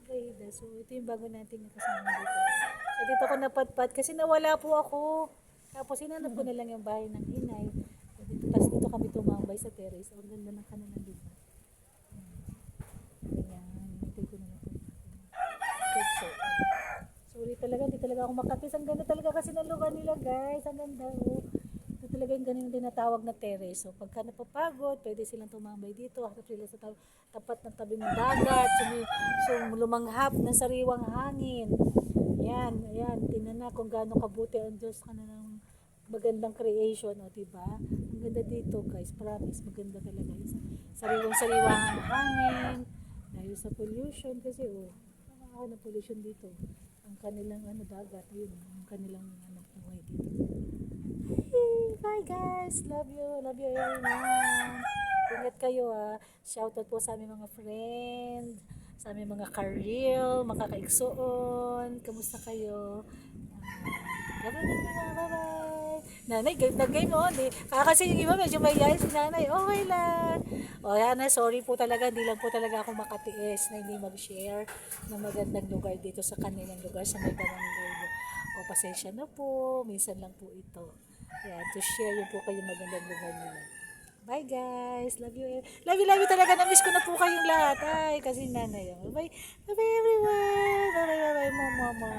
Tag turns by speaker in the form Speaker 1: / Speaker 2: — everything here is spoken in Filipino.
Speaker 1: Frida. So, ito yung bago nating nakasama dito. So, dito ako napadpad kasi nawala po ako. Tapos, hinanap ko na lang yung bahay ng inay. So, dito, tapos dito kami tumambay sa terrace. Ang ganda ng kanilang lugar. Ayan, hinintay ko na lang po. So, sorry talaga, hindi talaga ako makatis. Ang ganda talaga kasi ng lugar nila, guys. Ang ganda, oh. Ito talaga yung ganun tinatawag na terrace. So, pagka napapagod, pwede silang tumambay dito. Harap sila sa tapat ng tabing dagat. So, lumanghap ng sariwang hangin. Yan, ayan. Tingnan na kung gaano kabuti ang Diyos ka na ng magandang creation, o diba? Ang ganda dito, guys. Promise, maganda talaga. Sariwang-sariwang hangin. Dahil sa pollution, kasi, oh, nakakaano ng pollution dito. Ang kanilang dagat, yun, ang kanilang buhay dito. Hey, bye guys. Love you everyone. Ingat kayo ha. Shoutout po sa aming mga friend, sa aming mga karil, mga kaiksoon. Kamusta kayo? Bye-bye. Nanay, nagay mo. Kasi yung iba medyo mayayain si nanay. Okay lang. O yan na, sorry po talaga. Hindi lang po talaga ako makatiis na hindi mag-share ng magandang lugar dito sa kanilang lugar sa may barangay. O pasensya na po. Minsan lang po ito. Yan, to share yun po kayo magandang lugar nila. Bye guys. Love you. Love you talaga. Na-miss ko na po kayong lahat. Ay, kasi nanay. Bye. Bye everyone. Bye bye mama.